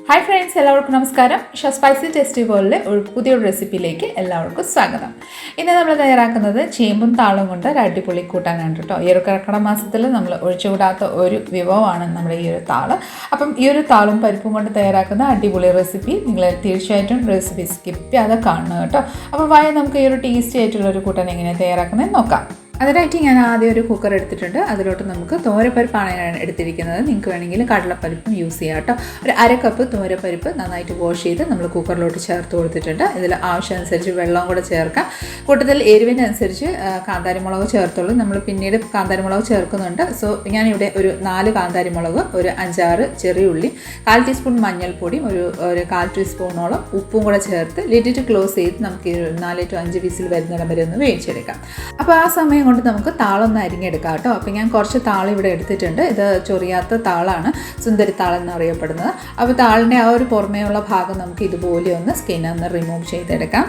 Hi friends, എല്ലാവർക്കും നമസ്കാരം. Spicy tasty വേൾഡിലെ ഒരു പുതിയൊരു റെസിപ്പിയിലേക്ക് എല്ലാവർക്കും സ്വാഗതം. ഇന്ന് നമ്മൾ തയ്യാറാക്കുന്നത് ചേമ്പും താളും കൊണ്ട് ഒരു അടിപൊളി കൂട്ടാനാണ് കേട്ടോ. ഈ ഒരു കർക്കിടക മാസത്തിൽ നമ്മൾ ഒഴിച്ചുകൂടാത്ത ഒരു വിഭവമാണ് നമ്മുടെ ഈ ഒരു താള്. അപ്പം ഈ ഒരു താളും പരിപ്പും കൊണ്ട് തയ്യാറാക്കുന്ന അടിപൊളി റെസിപ്പി നിങ്ങൾ തീർച്ചയായിട്ടും റെസിപ്പി സ്കിപ്പ് ചെയ്യാതെ കാണുക കേട്ടോ. അപ്പോൾ നമുക്ക് ഈ ഒരു ടേസ്റ്റി ആയിട്ടുള്ള ഒരു കൂട്ടാൻ എങ്ങനെയാണ് തയ്യാറാക്കുന്നത് നോക്കാം. അതിനായിട്ട് ഞാൻ ആദ്യം ഒരു കുക്കർ എടുത്തിട്ടുണ്ട്. അതിലോട്ട് നമുക്ക് തോരപ്പരിപ്പാണ് ഞാൻ എടുത്തിരിക്കുന്നത്. നിങ്ങൾക്ക് വേണമെങ്കിൽ കടലപ്പരിപ്പും യൂസ് ചെയ്യാം കേട്ടോ. ഒരു അര കപ്പ് തോരപ്പരിപ്പ് നന്നായിട്ട് വാഷ് ചെയ്ത് നമ്മൾ കുക്കറിലോട്ട് ചേർത്ത് കൊടുത്തിട്ടുണ്ട്. ഇതിൽ ആവശ്യമനുസരിച്ച് വെള്ളം കൂടെ ചേർക്കാം. കൂട്ടത്തിൽ എരിവിനനുസരിച്ച് കാന്താരിമുളക് ചേർത്തുള്ളൂ. നമ്മൾ പിന്നീട് കാന്താരിമുളക് ചേർക്കുന്നുണ്ട്. സോ ഞാനിവിടെ ഒരു 4 കാന്താരിമുളക്, ഒരു 5-6 ചെറിയ ഉള്ളി, 1/4 ടീസ്പൂൺ മഞ്ഞൾപ്പൊടിയും ഒരു 1/4 ടീസ്പൂണോളം ഉപ്പും കൂടെ ചേർത്ത് ലിഡിട്ട് ക്ലോസ് ചെയ്ത് നമുക്ക് 4 to 5 വിസിൽ വരുന്നിടം വരെ ഒന്ന് വേവിച്ചെടുക്കാം. അപ്പോൾ ആ സമയം കൊണ്ട് നമുക്ക് താളൊന്ന് അരിഞ്ഞെടുക്കാം കേട്ടോ. അപ്പോൾ ഞാൻ കുറച്ച് താളം ഇവിടെ എടുത്തിട്ടുണ്ട്. ഇത് ചൊറിയാത്ത താളാണ്, സുന്ദരി താളം എന്നറിയപ്പെടുന്നത്. അപ്പോൾ താളിൻ്റെ ആ ഒരു പുറമേയുള്ള ഭാഗം നമുക്ക് ഇതുപോലെ ഒന്ന് സ്കിന്നൊന്ന് റിമൂവ് ചെയ്തെടുക്കാം.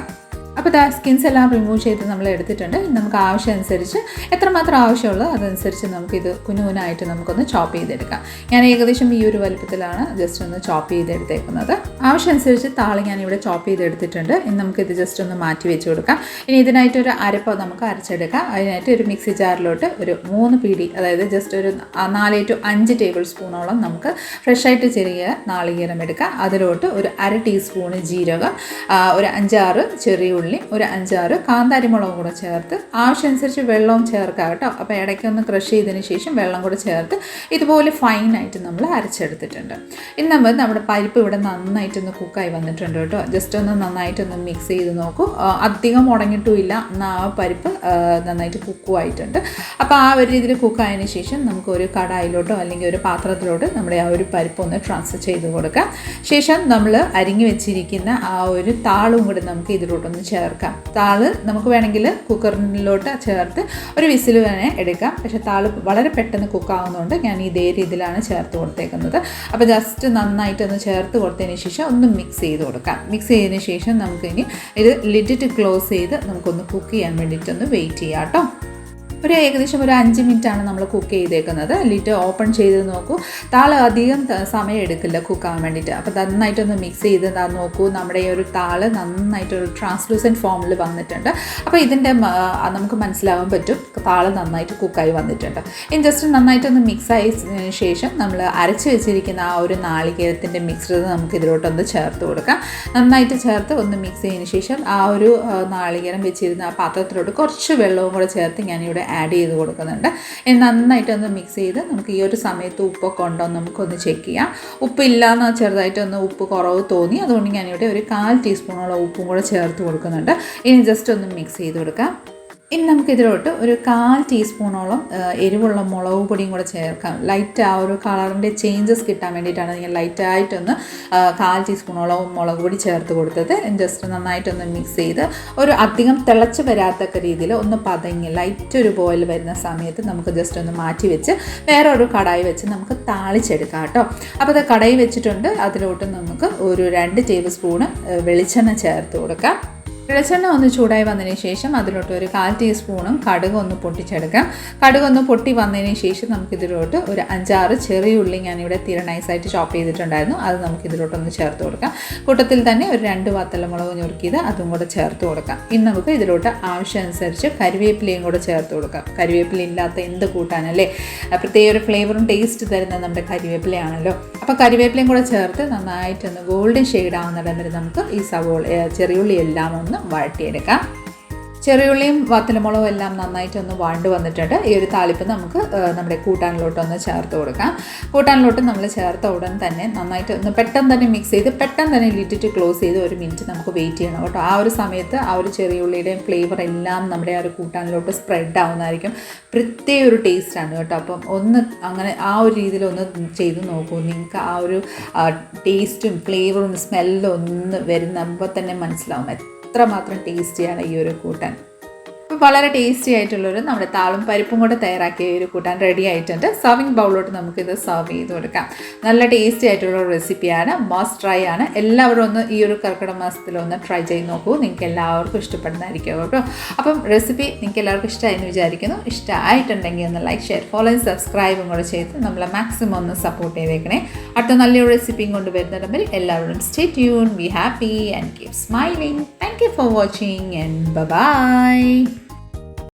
അപ്പോൾ സ്കിൻസ് എല്ലാം റിമൂവ് ചെയ്ത് നമ്മൾ എടുത്തിട്ടുണ്ട്. നമുക്ക് ആവശ്യമനുസരിച്ച് എത്രമാത്രം ആവശ്യമുള്ളൂ അതനുസരിച്ച് നമുക്കിത് കുനുകുനായിട്ട് നമുക്കൊന്ന് ചോപ്പ് ചെയ്തെടുക്കാം. ഞാൻ ഏകദേശം ഈ ഒരു വലുപ്പത്തിലാണ് ജസ്റ്റ് ഒന്ന് ചോപ്പ് ചെയ്തെടുത്തേക്കുന്നത്. ആവശ്യമനുസരിച്ച് താളി ഞാനിവിടെ ചോപ്പ് ചെയ്തെടുത്തിട്ടുണ്ട്. ഇനി നമുക്കിത് ജസ്റ്റ് ഒന്ന് മാറ്റി വെച്ച് കൊടുക്കാം. ഇനി ഇതിനായിട്ടൊരു അരപ്പ് നമുക്ക് അരച്ചെടുക്കാം. അതിനായിട്ട് ഒരു മിക്സി ജാറിലോട്ട് ഒരു 3 പിടി, അതായത് ജസ്റ്റ് ഒരു 4 to 5 ടേബിൾ സ്പൂണോളം നമുക്ക് ഫ്രഷായിട്ട് ചെറിയ നാളികേരം എടുക്കാം. അതിലോട്ട് ഒരു 1/2 ടീസ്പൂണ് ജീരകം, ഒരു 5-6 ചെറിയ ഉള്ളി, ഒരു 5-6 കാന്താരിമുളകും കൂടെ ചേർത്ത് ആവശ്യമനുസരിച്ച് വെള്ളവും ചേർക്കാം കേട്ടോ. അപ്പോൾ ഇടയ്ക്കൊന്ന് ക്രഷ് ചെയ്തതിന് ശേഷം വെള്ളം കൂടെ ചേർത്ത് ഇതുപോലെ ഫൈനായിട്ട് നമ്മൾ അരച്ചെടുത്തിട്ടുണ്ട്. ഇനി നമ്മുടെ പരിപ്പ് ഇവിടെ നന്നായിട്ടൊന്ന് കുക്കായി വന്നിട്ടുണ്ട് കേട്ടോ. ജസ്റ്റ് ഒന്ന് നന്നായിട്ടൊന്ന് മിക്സ് ചെയ്ത് നോക്കൂ. അധികം ഉടങ്ങിയിട്ടുമില്ല, എന്നാൽ ആ പരിപ്പ് നന്നായിട്ട് കുക്കുമായിട്ടുണ്ട്. അപ്പോൾ ആ ഒരു രീതിയിൽ കുക്കായതിന് ശേഷം നമുക്ക് ഒരു കടായിലോട്ടോ അല്ലെങ്കിൽ ഒരു പാത്രത്തിലോട്ട് നമ്മുടെ ആ ഒരു പരിപ്പ് ഒന്ന് ട്രാൻസ്ഫർ ചെയ്ത് കൊടുക്കാം. ശേഷം നമ്മൾ അരിഞ്ഞു വെച്ചിരിക്കുന്ന ആ ഒരു താളും കൂടി നമുക്ക് ഇതിലോട്ടൊന്ന് ചേർക്കാം. താള് നമുക്ക് വേണമെങ്കിൽ കുക്കറിലോട്ട് ചേർത്ത് ഒരു വിസിൽ വേണേൽ എടുക്കാം. പക്ഷേ താള് വളരെ പെട്ടെന്ന് കുക്കാവുന്നതുകൊണ്ട് ഞാൻ ഇതേ രീതിയിലാണ് ചേർത്ത് കൊടുത്തേക്കുന്നത്. അപ്പോൾ ജസ്റ്റ് നന്നായിട്ടൊന്ന് ചേർത്ത് കൊടുത്തതിന് ശേഷം ഒന്ന് മിക്സ് ചെയ്ത് കൊടുക്കാം. മിക്സ് ചെയ്തതിന് ശേഷം നമുക്കിനി ഇത് ലിഡിട്ട് ക്ലോസ് ചെയ്ത് നമുക്കൊന്ന് കുക്ക് ചെയ്യാൻ വേണ്ടിയിട്ടൊന്ന് വെയിറ്റ് ചെയ്യാം കേട്ടോ. ഏകദേശം ഒരു 5 മിനിറ്റാണ് നമ്മൾ കുക്ക് ചെയ്തേക്കുന്നത്. ലിഡ് ഓപ്പൺ ചെയ്ത് നോക്കൂ. താള് അധികം സമയം എടുക്കില്ല കുക്കാകാൻ വേണ്ടിയിട്ട്. അപ്പോൾ നന്നായിട്ടൊന്ന് മിക്സ് ചെയ്ത് നോക്കൂ. നമ്മുടെ ഈ ഒരു താള് നന്നായിട്ടൊരു ട്രാൻസ്ലൂസൻറ്റ് ഫോമിൽ വന്നിട്ടുണ്ട്. അപ്പോൾ ഇതിൻ്റെ നമുക്ക് മനസ്സിലാവാൻ പറ്റും താള് നന്നായിട്ട് കുക്കായി വന്നിട്ടുണ്ട്. ഇനി ജസ്റ്റ് നന്നായിട്ടൊന്ന് മിക്സായതിനു ശേഷം നമ്മൾ അരച്ച് വെച്ചിരിക്കുന്ന ആ ഒരു നാളികേരത്തിൻ്റെ മിക്സ്ഡ് നമുക്ക് ഇതിലോട്ടൊന്ന് ചേർത്ത് കൊടുക്കാം. നന്നായിട്ട് ചേർത്ത് ഒന്ന് മിക്സ് ചെയ്തതിന് ശേഷം ആ ഒരു നാളികേരം വെച്ചിരുന്ന ആ പാത്രത്തിലോട്ട് കുറച്ച് വെള്ളവും കൂടെ ചേർത്ത് ഞാനിവിടെ ആഡ് ചെയ്ത് കൊടുക്കുന്നുണ്ട്. ഇനി നന്നായിട്ടൊന്ന് മിക്സ് ചെയ്ത് നമുക്ക് ഈ ഒരു സമയത്ത് ഉപ്പൊക്കെ ഉണ്ടോ നമുക്കൊന്ന് ചെക്ക് ചെയ്യാം. ഉപ്പില്ലാന്ന് ചെറുതായിട്ടൊന്ന് ഉപ്പ് കുറവ് തോന്നി, അതുകൊണ്ട് ഞാനിവിടെ ഒരു 1/4 ടീസ്പൂണോളം ഉപ്പും കൂടെ ചേർത്ത് കൊടുക്കുന്നുണ്ട്. ഇനി ജസ്റ്റ് ഒന്ന് മിക്സ് ചെയ്ത് കൊടുക്കാം. ഇനി നമുക്കിതിലോട്ട് ഒരു 1/4 ടീസ്പൂണോളം എരിവുള്ള മുളക് പൊടിയും കൂടെ ചേർക്കാം. ലൈറ്റ് ആ ഒരു കളറിൻ്റെ ചേഞ്ചസ് കിട്ടാൻ വേണ്ടിയിട്ടാണ് ഞാൻ ലൈറ്റായിട്ടൊന്ന് 1/4 ടീസ്പൂണോളം മുളക് പൊടി ചേർത്ത് കൊടുത്തത്. ജസ്റ്റ് നന്നായിട്ടൊന്ന് മിക്സ് ചെയ്ത് ഒരു അധികം തിളച്ച് വരാത്തക്ക രീതിയിൽ ഒന്ന് പതങ്ങി ലൈറ്റ് ഒരു ബോയിൽ വരുന്ന സമയത്ത് നമുക്ക് ജസ്റ്റ് ഒന്ന് മാറ്റി വെച്ച് വേറെ ഒരു കടായി വെച്ച് നമുക്ക് താളിച്ചെടുക്കാം കേട്ടോ. അപ്പോൾ അത് കടായി വെച്ചിട്ടുണ്ട്. അതിലോട്ട് നമുക്ക് ഒരു 2 ടേബിൾ സ്പൂണ് വെളിച്ചെണ്ണ ചേർത്ത് കൊടുക്കാം. വെളിച്ചെണ്ണ ഒന്ന് ചൂടായി വന്നതിന് ശേഷം അതിലോട്ട് ഒരു 1/4 ടീസ്പൂണും കടുക് ഒന്ന് പൊട്ടിച്ചെടുക്കാം. കടുക് ഒന്ന് പൊട്ടി വന്നതിന് ശേഷം നമുക്കിതിലോട്ട് ഒരു 5-6 ചെറിയ ഉള്ളി ഞാനിവിടെ നൈസായിട്ട് ചോപ്പ് ചെയ്തിട്ടുണ്ടായിരുന്നു. അത് നമുക്കിതിലോട്ടൊന്ന് ചേർത്ത് കൊടുക്കാം. കൂട്ടത്തിൽ തന്നെ ഒരു 2 വത്തലമുളക് ഞുറുക്കിയത് അതും കൂടെ ചേർത്ത് കൊടുക്കാം. ഇനി നമുക്ക് ഇതിലോട്ട് ആവശ്യമനുസരിച്ച് കരിവേപ്പിലയും കൂടെ ചേർത്ത് കൊടുക്കാം. കരിവേപ്പില ഇല്ലാത്ത എന്ത് കൂട്ടാനല്ലേ, പ്രത്യേക ഒരു ഫ്ലേവറും ടേസ്റ്റ് തരുന്നത് നമ്മുടെ കരിവേപ്പിലയാണല്ലോ. അപ്പോൾ കരിവേപ്പിലയും കൂടെ ചേർത്ത് നന്നായിട്ടൊന്ന് ഗോൾഡൻ ഷെയ്ഡ് ആവുന്നിടം വരെ നമുക്ക് ഈ ചെറിയുള്ളി എല്ലാം ഒന്ന് വഴറ്റിയെടുക്കാം. ചെറിയുള്ളിയും വത്തലമുളകും എല്ലാം നന്നായിട്ടൊന്ന് വഴണ്ട് വന്നിട്ടുണ്ട്. ഈ ഒരു താളിപ്പ് നമുക്ക് നമ്മുടെ കൂട്ടാനിലോട്ടൊന്ന് ചേർത്ത് കൊടുക്കാം. കൂട്ടാനിലോട്ട് നമ്മൾ ചേർത്ത ഉടൻ തന്നെ നന്നായിട്ട് പെട്ടെന്ന് തന്നെ മിക്സ് ചെയ്ത് പെട്ടെന്ന് തന്നെ ലിഡിട്ട് ക്ലോസ് ചെയ്ത് 1 മിനിറ്റ് നമുക്ക് വെയിറ്റ് ചെയ്യണം കേട്ടോ. ആ ഒരു സമയത്ത് ആ ഒരു ചെറിയുള്ളിയുടെയും ഫ്ലേവർ എല്ലാം നമ്മുടെ ആ ഒരു കൂട്ടാനിലോട്ട് സ്പ്രെഡ് ആവുന്നതായിരിക്കും. പ്രത്യേക ഒരു ടേസ്റ്റാണ് കേട്ടോ. അപ്പം ഒന്ന് അങ്ങനെ ആ ഒരു രീതിയിൽ ഒന്ന് ചെയ്ത് നോക്കൂ. നിങ്ങൾക്ക് ആ ഒരു ടേസ്റ്റും ഫ്ലേവറും സ്മെല്ലും ഒന്ന് വരുമ്പോൾ തന്നെ മനസ്സിലാവും എത്രമാത്രം ടേസ്റ്റിയാണ് ഈ ഒരു കൂട്ടാൻ. അപ്പോൾ വളരെ ടേസ്റ്റി ആയിട്ടുള്ളൊരു നമ്മുടെ താളും പരിപ്പും കൂടെ തയ്യാറാക്കിയ ഒരു കൂട്ടാൻ റെഡി ആയിട്ടുണ്ട്. സർവിങ് ബൗളിലോട്ട് നമുക്കിത് സർവ് ചെയ്ത് കൊടുക്കാം. നല്ല ടേസ്റ്റി ആയിട്ടുള്ള റെസിപ്പിയാണ്, മസ്റ്റ് ട്രൈ ആണ്. എല്ലാവരും ഒന്ന് ഈ ഒരു കർക്കിടക മാസത്തിലൊന്ന് ട്രൈ ചെയ്ത് നോക്കൂ. നിങ്ങൾക്ക് എല്ലാവർക്കും ഇഷ്ടപ്പെടുന്നതായിരിക്കും കേട്ടോ. അപ്പം റെസിപ്പി നിങ്ങൾക്ക് എല്ലാവർക്കും ഇഷ്ടമായെന്ന് വിചാരിക്കുന്നു. ഇഷ്ടമായിട്ടുണ്ടെങ്കിൽ ഒന്ന് ലൈക്ക്, ഷെയർ, ഫോളോ, സബ്സ്ക്രൈബും കൂടെ ചെയ്ത് നമ്മളെ മാക്സിമം ഒന്ന് സപ്പോർട്ട് ചെയ്തേക്കണേ. അടുത്ത നല്ലൊരു റെസിപ്പിയും കൊണ്ട് വരുന്നിടമ്പിൽ എല്ലാവരും stay tune, be happy and keep smiling. Thank you for watching and by.